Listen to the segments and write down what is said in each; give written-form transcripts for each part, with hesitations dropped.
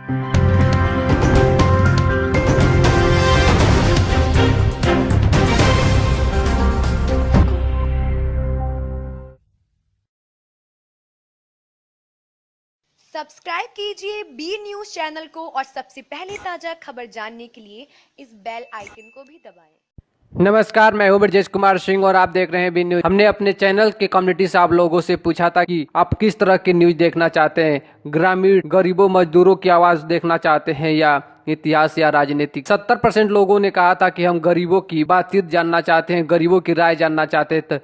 Subscribe कीजिए B news channel को और सबसे पहले ताजा खबर जानने के लिए इस बेल आइकन को भी दबाएं। नमस्कार, मैं हूं ब्रजेश कुमार सिंह और आप देख रहे हैं बी न्यूज। हमने अपने चैनल के कम्युनिटी से आप लोगों से पूछा था कि आप किस तरह की न्यूज देखना चाहते हैं, ग्रामीण गरीबों मजदूरों की आवाज देखना चाहते हैं या इतिहास या राजनीतिक। 70% लोगों ने कहा था कि हम गरीबों की बातचीत जानना चाहते हैं, गरीबों की राय जानना चाहते थे।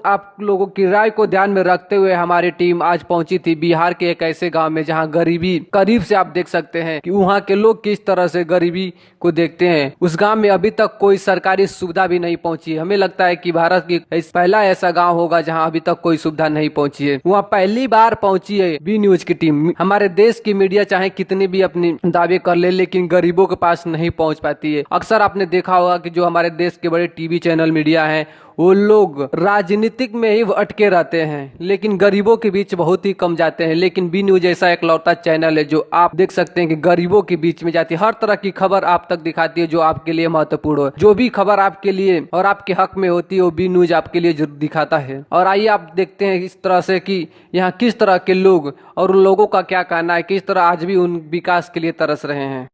आप लोगों की राय को ध्यान में रखते हुए हमारी टीम आज पहुंची थी बिहार के एक ऐसे गांव में जहां गरीबी करीब से आप देख सकते हैं कि वहां के लोग किस तरह से गरीबी को देखते हैं। उस गांव में अभी तक कोई सरकारी सुविधा भी नहीं पहुंची। हमें लगता है कि भारत की पहला ऐसा गाँव होगा जहाँ अभी तक कोई सुविधा नहीं पहुंची है। वहाँ पहली बार पहुंची है बी न्यूज की टीम। हमारे देश की मीडिया चाहे कितनी भी अपनी दावे कर ले, लेकिन गरीबों के पास नहीं पहुंच पाती है। अक्सर आपने देखा होगा कि जो हमारे देश के बड़े टीवी चैनल मीडिया हैं वो लोग राजनीतिक में ही अटके रहते हैं, लेकिन गरीबों के बीच बहुत ही कम जाते हैं। लेकिन बी न्यूज ऐसा एक लौता चैनल है जो आप देख सकते हैं कि गरीबों के बीच में जाती है, हर तरह की खबर आप तक दिखाती है जो आपके लिए महत्वपूर्ण हो। जो भी खबर आपके लिए और आपके हक में होती है वो बी न्यूज आपके लिए जरूर दिखाता है। और आइए आप देखते हैं इस तरह से कि यहाँ किस तरह के लोग और उन लोगों का क्या कहना है, किस तरह आज भी उन विकास के लिए तरस रहे हैं।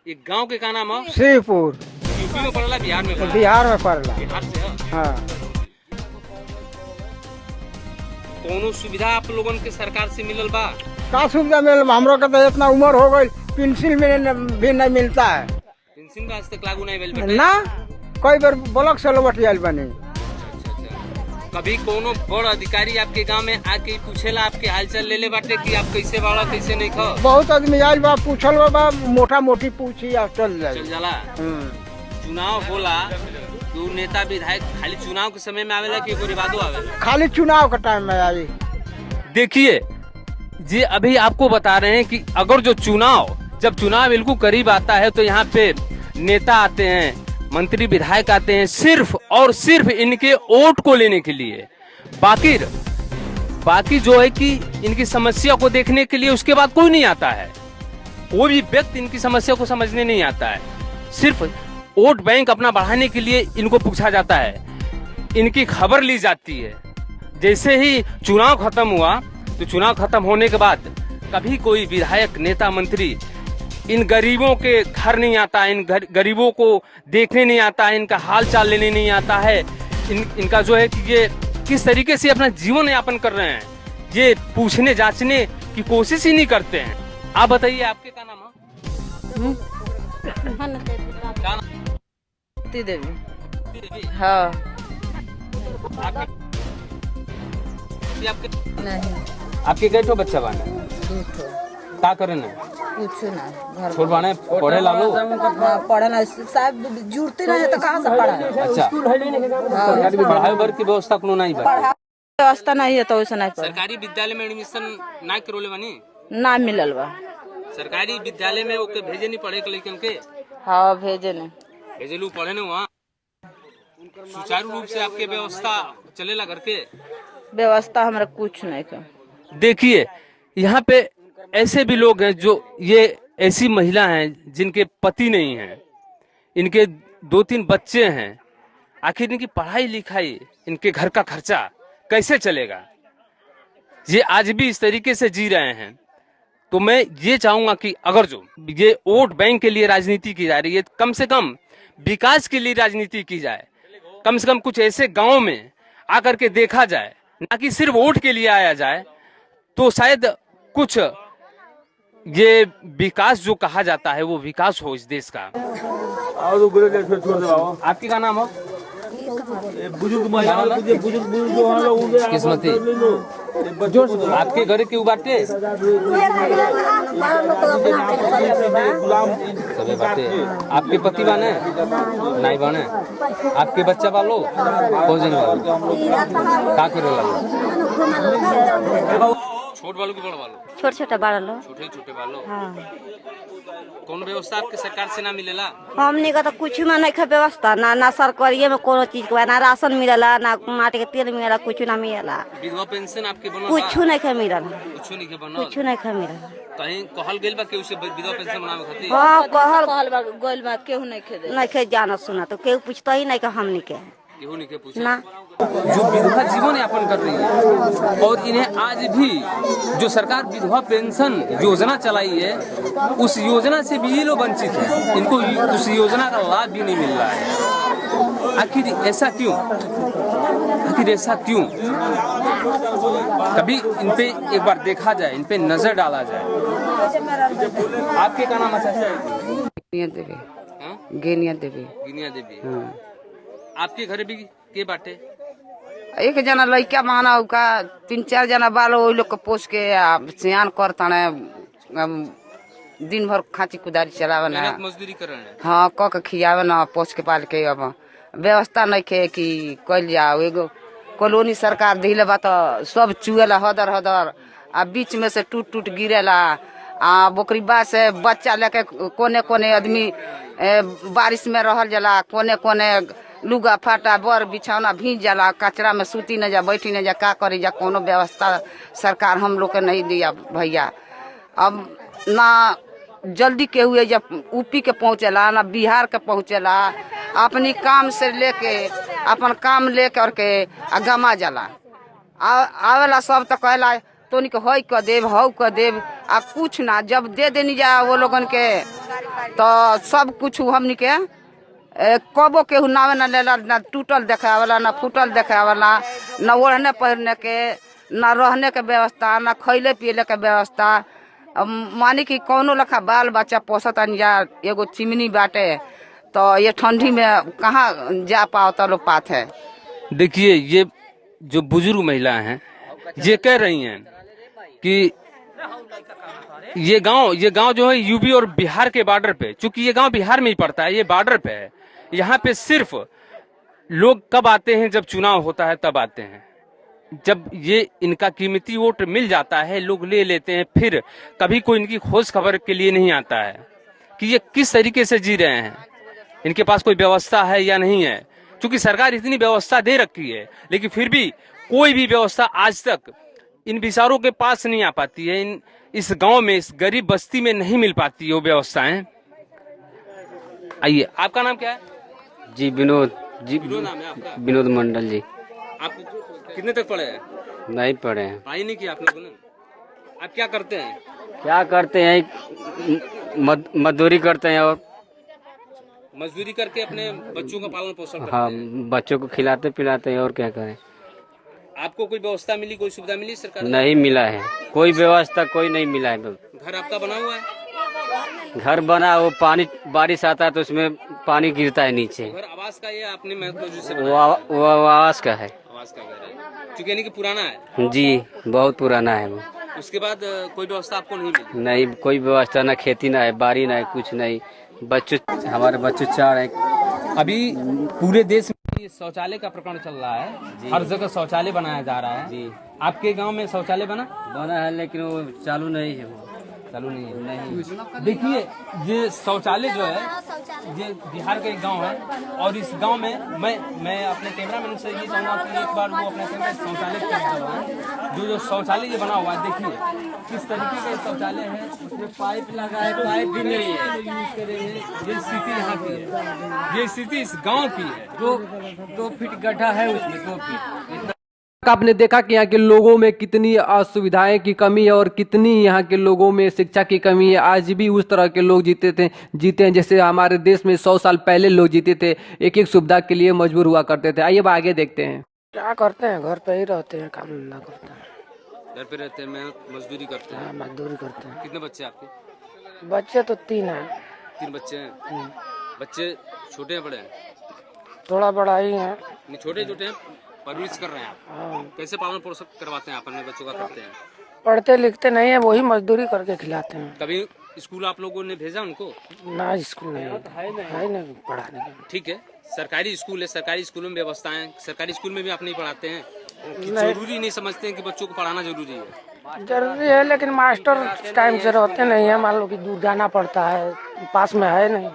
ये गांव के का नाम है? श्रीपुर। यूपी में पड़ला, बिहार में पड़ला? बिहार में पड़ला। बिहार से है? हाँ। कोनो सुविधा आप लोगन के सरकार से मिलल बा? का सुविधा मिलल? हमरो के तो इतना उम्र हो गई, पेंसिल में भी नहीं मिलता है। पेंशन आज तक लागू नहीं भेल ना, कई बार ब्लॉक से लौट आयल बने। कभी कोनो बड़ अधिकारी आपके गांव में आके पूछेला आपके हालचाल ले ले बाटे कि आप कैसे बाड़ा कैसे नहीं खा? बहुत आदमी आयल बा, पूछल बा, मोटा मोटी पूछी आ चल जाला। चुनाव होला तो नेता विधायक खाली चुनाव के समय में आवेला कि कोई बादो आवेला? खाली चुनाव के टाइम में आई। देखिए जी, अभी आपको बता रहे हैं कि अगर जब चुनाव बिल्कुल करीब आता है तो यहाँ पे नेता आते हैं, मंत्री विधायक आते हैं सिर्फ और सिर्फ इनके वोट को लेने के लिए। बाकी जो है कि इनकी समस्या को देखने के लिए उसके बाद कोई नहीं आता है। कोई भी व्यक्ति इनकी समस्या को समझने नहीं आता है। सिर्फ वोट बैंक अपना बढ़ाने के लिए इनको पूछा जाता है, इनकी खबर ली जाती है। जैसे ही चुनाव खत्म हुआ तो चुनाव खत्म होने के बाद कभी कोई विधायक नेता मंत्री इन गरीबों के घर नहीं आता, इन गरीबों को देखने नहीं आता, इनका हाल चाल लेने नहीं आता है। इनका जो है कि ये किस तरीके से अपना जीवन यापन कर रहे हैं ये पूछने जांचने की कोशिश ही नहीं करते हैं। आप बताइए, आपके क्या नाम है? देवी। हाँ। आपके कई ठो बच्चा बाने? का करे ना? कुछ ना, छोड़ बाने पढ़े लालो? पढ़े ना साहब, जुड़ते नहीं है तो कहाँ से पढ़ा? अच्छा, सरकारी पढ़ाई बर की व्यवस्था कोनो नहीं बा? व्यवस्था नहीं है तो वैसे नहीं पढ़ा। सरकारी विद्यालय में एडमिशन ना करोले बानी? ना मिलल बा। सरकारी विद्यालय में ओके भेजे नहीं पढ़े के लेकिन के? हाँ भेजे नहीं। भेजेलू पढ़े नहीं वहाँ? सुचारू रूप से आपके व्यवस्था चलेला घर के? व्यवस्था हमारा कुछ नहीं का। देखिए यहाँ पे ऐसे भी लोग हैं जो ये ऐसी महिला हैं जिनके पति नहीं हैं, इनके 2-3 बच्चे हैं। आखिर इनकी पढ़ाई लिखाई, इनके घर का खर्चा कैसे चलेगा? ये आज भी इस तरीके से जी रहे हैं। तो मैं ये चाहूंगा कि अगर जो ये वोट बैंक के लिए राजनीति की जा रही है, कम से कम विकास के लिए राजनीति की जाए। कम से कम कुछ ऐसे गाँव में आकर के देखा जाए, ना कि सिर्फ वोट के लिए आया जाए। तो शायद कुछ ये विकास जो कहा जाता है वो विकास हो इस देश का। आपकी क्या नाम हो? किस्मती। आपके घर क्यों बाटे? सभी बाटे। आपके पति बने नहीं बने? आपके बच्चा वालो का करे? छोट वालों की बड़ वालों? छोटे छोटे बड़ा लो। छोटे छोटे वालों। हाँ। कौन व्यवस्था आपके सरकार से ना मिलेला? हमने का तो कुछ में नहीं व्यवस्था ना सरकारिये में कोनो चीज के ना राशन मिलेला ना माटी के तेल मिलेला कुछ ना मिलेला। विधवा पेंशन आपके बनल? कुछ नहीं के मिलेला। कुछ नहीं के बनल? कुछ नहीं के मिलेला। कहीं कहल गेल बा केहू से विधवा पेंशन बनावे खातिर? हाँ कहल गोल बात केहू नहीं खेदे नहीं के जाना सुना तो केहू पूछता ही नहीं के हमने के केहू नहीं के पूछा? ना। जो विधवा जीवन यापन कर रही है और इन्हें आज भी जो सरकार विधवा पेंशन योजना चलाई है उस योजना से भी ये लोग वंचित है। इनको उस योजना का लाभ भी नहीं मिल रहा है। आखिर ऐसा क्यों? आखिर ऐसा क्यों? कभी इन पे एक बार देखा जाए, इन पे नजर डाला जाए। आपके क्या नाम है? गेनिया देवी। गेनिया देवी। गिनिया देवी। आपके घर भी के बाटे? एक जना लड़का माना उका 3-4 जना बाल वो लोग के पोस के सियान करता दिन भर खाची कुदारी चलावे ना, मेहनत मजदूरी कर रहे हैं। हाँ क के खियावे ना, पोस के पाल के। अब व्यवस्था नहीं खे कि कल जाओ। एगो कॉलोनी सरकार दिले बा तो सब चुएला हदर हदर आ बीच में से टूट टूट गिरेला। बोकरी बा से बच्चा लेके कोने कोने आदमी बारिश में रहल जाला, कोने कोने लुगा फाटा बर बिछौना भीज जाला, कचरा में सूती न जा, बैठी न जा, का करी जा। कोनो व्यवस्था सरकार हम लोग के नहीं दिया भैया। अब ना जल्दी के हुए जब यूपी के पहुँचेला ना बिहार के पहुँचेला, अपनी काम से लेके अपन काम ले करके गमा जाला। आवेला सब तो कहला तोनी के हई क देव हऊ क देव आ कुछ ना। जब दे देनी जा वो लोगन के तो सब कुछ हमनी के कबो केहू नावे न लेला, ना टूटल देखावला ना फूटल देखावला, न ओढ़ने पहनने के, न रहने के व्यवस्था, न खैले पियले के व्यवस्था। मानी कि कौनो लखा बाल बच्चा पोसत जा। एगो चिमनी बाटे तो ये ठंडी में कहाँ जा पाता लो पात है। देखिए ये जो बुजुर्ग महिला हैं ये कह रही हैं कि ये गांव जो है यूपी और बिहार के बॉर्डर पे, चूंकि ये गांव बिहार में ही पड़ता है, ये बॉर्डर पे है। यहाँ पे सिर्फ लोग कब आते हैं जब चुनाव होता है तब आते हैं। जब ये इनका कीमती वोट मिल जाता है लोग ले लेते हैं, फिर कभी कोई इनकी खोज खबर के लिए नहीं आता है कि ये किस तरीके से जी रहे हैं, इनके पास कोई व्यवस्था है या नहीं है। क्योंकि सरकार इतनी व्यवस्था दे रखी है लेकिन फिर भी कोई भी व्यवस्था आज तक इन बेचारों के पास नहीं आ पाती है। इस गांव में, इस गरीब बस्ती में नहीं मिल पाती है वो व्यवस्थाएं। आइए, आपका नाम क्या है? जी विनोद। जी विनोद नाम है आपका? विनोद मंडल जी। आप कितने तक पढ़े हैं? नहीं पढ़े हैं। पढ़ाई नहीं किया आप लोगों ने? आप क्या करते हैं? क्या करते हैं? मजदूरी करते हैं और मजदूरी करके अपने बच्चों का पालन पोषण करते हाँ हैं। बच्चों को खिलाते पिलाते हैं और क्या करें। आपको कोई व्यवस्था मिली, कोई सुविधा मिली सरकार से? नहीं मिला है, कोई व्यवस्था कोई नहीं मिला है। घर आपका बना हुआ है? घर बना, वो पानी बारिश आता है तो उसमें पानी गिरता है नीचे। घर आवास का ये आपने मजदूरी से वो आवास का है। आवास का घर है, चूंकि यानी कि पुराना है। जी बहुत पुराना है वो। उसके बाद कोई व्यवस्था आपको नहीं मिली? नहीं कोई व्यवस्था, ना खेती ना है, बारी ना है, कुछ नहीं। बच्चों हमारे बच्चे 4 हैं। अभी पूरे देश में शौचालय का प्रकरण चल रहा है, हर जगह शौचालय बनाया जा रहा है। जी आपके गांव में शौचालय बना है लेकिन वो चालू नहीं है। वो चालू नहीं है। नहीं। देखिए ये शौचालय जो है ये बिहार का एक गांव है और इस गांव में मैं अपने कैमरामैन से ये चाहूँगा कि एक बार वो अपने कैमरा शौचालय जो शौचालय ये बना हुआ है, देखिए किस तरीके का शौचालय है। उसमें पाइप लगा है, पाइप भी नहीं है यूज करेंगे। ये स्थिति यहाँ की है, ये स्थिति इस गाँव की है। 2 फीट गड्ढा है उसमें, 2 फीट। आपने देखा कि यहाँ के लोगों में कितनी असुविधाएं की कमी है और कितनी यहाँ के लोगों में शिक्षा की कमी है। आज भी उस तरह के लोग जीते हैं जैसे हमारे देश में 100 साल पहले लोग जीते थे, एक एक सुविधा के लिए मजबूर हुआ करते थे। आइए अब आगे देखते हैं। क्या करते हैं, घर पे ही रहते हैं, काम धंधा करते हैं। घर पे रहते हैं, मेहनत मजदूरी करते हैं। मजदूरी करते हैं। कितने बच्चे आपके? बच्चे तो 3 हैं। 3 बच्चे हैं। बच्चे छोटे हैं बड़े हैं? थोड़ा बड़ा ही है। छोटे हैं, परवरिश कर रहे हैं आप? कैसे पालन पोषण करवाते हैं आप अपने बच्चों का? करते हैं, पढ़ते लिखते नहीं है, वही मजदूरी करके खिलाते हैं। कभी स्कूल आप लोगों ने भेजा उनको? ना स्कूल नहीं है नहीं पढ़ाने के। ठीक है, सरकारी स्कूल है, सरकारी स्कूलों में व्यवस्थाएं, सरकारी स्कूल में भी आप नहीं पढ़ाते हैं? जरूरी नहीं समझते हैं कि बच्चों को पढ़ाना जरूरी है? जरूरी है लेकिन मास्टर टाइम से रहते नहीं है, मान लो कि दूर जाना पड़ता है, पास में है नहीं।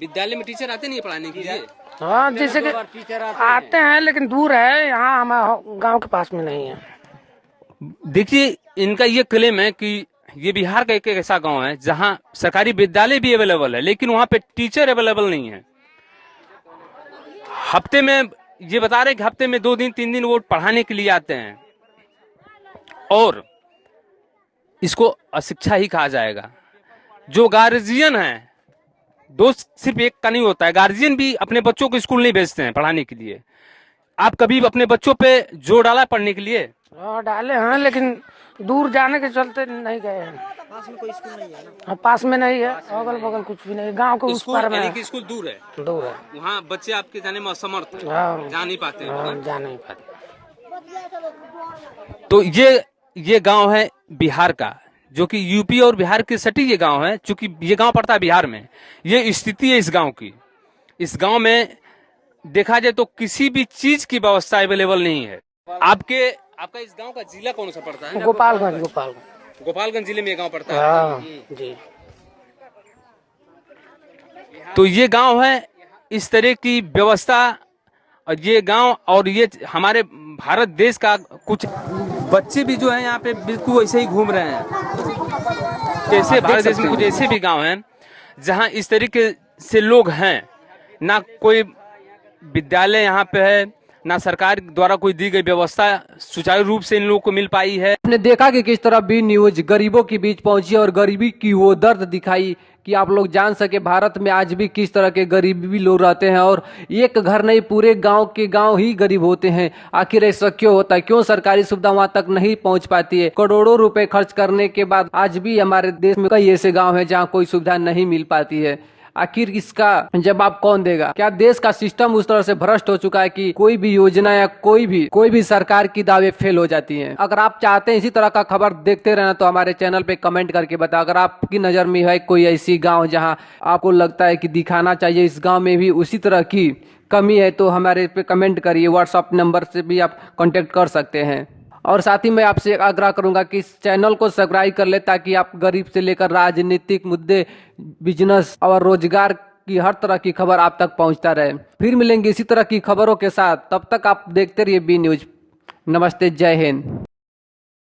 विद्यालय में टीचर आते नहीं है पढ़ाने के लिए? हाँ, जैसे कि आते हैं लेकिन दूर है, यहाँ हमारे गांव के पास में नहीं है। देखिए, इनका ये क्लेम है कि ये बिहार का एक ऐसा गांव है जहां सरकारी विद्यालय भी अवेलेबल है, लेकिन वहां पे टीचर अवेलेबल नहीं है। हफ्ते में, ये बता रहे हैं कि हफ्ते में 2 दिन 3 दिन वो पढ़ाने के लिए आते हैं, और इसको अशिक्षा ही कहा जाएगा। जो गार्जियन है, दोस्त सिर्फ एक का नहीं होता है, गार्जियन भी अपने बच्चों को स्कूल नहीं भेजते हैं पढ़ाने के लिए। आप कभी अपने बच्चों पे जोर डाला पढ़ने के लिए? हाँ, डाले हैं लेकिन दूर जाने के चलते नहीं गए हैं। पास में कोई स्कूल नहीं है ना? हाँ, पास में नहीं है, अगल बगल कुछ भी नहीं, गांव के उस पार में है। स्कूल दूर है? दूर है। वहाँ बच्चे आपके जाने में असमर्थ हैं, हाँ, जा नहीं पाते हैं। हाँ, जा नहीं पाते। तो ये गांव है बिहार का, जो कि यूपी और बिहार के सटी ये गांव है। चूंकि ये गांव पड़ता है बिहार में, ये स्थिति है इस गांव की। इस गांव में देखा जाए तो किसी भी चीज की व्यवस्था अवेलेबल नहीं है। आपका इस गांव का जिला कौन सा पड़ता है? गोपालगंज। गोपालगंज जिले में ये गांव पड़ता है। हाँ जी। तो ये गांव है, इस तरह की व्यवस्था, और ये गांव और ये हमारे भारत देश का कुछ बच्चे भी जो है यहाँ पे बिल्कुल वैसे ही घूम रहे हैं। जैसे भारत देश में कुछ ऐसे भी गांव हैं जहां इस तरीके से लोग हैं, ना कोई विद्यालय यहाँ पे है, ना सरकार द्वारा कोई दी गई व्यवस्था सुचारू रूप से इन लोगों को मिल पाई है। आपने देखा कि किस तरह बी न्यूज गरीबों के बीच पहुंची और गरीबी की वो दर्द दिखाई, कि आप लोग जान सके भारत में आज भी किस तरह के गरीबी लोग रहते हैं, और एक घर नहीं पूरे गांव के गांव ही गरीब होते हैं। आखिर ऐसा क्यों होता है? क्यों सरकारी सुविधा वहां तक नहीं पहुंच पाती है? करोड़ों रुपए खर्च करने के बाद आज भी हमारे देश में कई ऐसे गाँव हैं जहाँ कोई सुविधा नहीं मिल पाती है। आखिर इसका जवाब कौन देगा? क्या देश का सिस्टम उस तरह से भ्रष्ट हो चुका है कि कोई भी योजना या कोई भी सरकार की दावे फेल हो जाती हैं? अगर आप चाहते हैं इसी तरह का खबर देखते रहना तो हमारे चैनल पे कमेंट करके बताओ। अगर आपकी नजर में है कोई ऐसी गांव जहां आपको लगता है कि दिखाना चाहिए इस गांव में भी उसी तरह की कमी है, तो हमारे पे कमेंट करिए। व्हाट्सएप नंबर से भी आप कॉन्टेक्ट कर सकते हैं। और साथ ही मैं आपसे आग्रह करूंगा कि इस चैनल को सब्सक्राइब कर ले, ताकि आप गरीब से लेकर राजनीतिक मुद्दे, बिजनेस और रोजगार की हर तरह की खबर आप तक पहुंचता रहे। फिर मिलेंगे इसी तरह की खबरों के साथ, तब तक आप देखते रहिए बी न्यूज। नमस्ते, जय हिंद।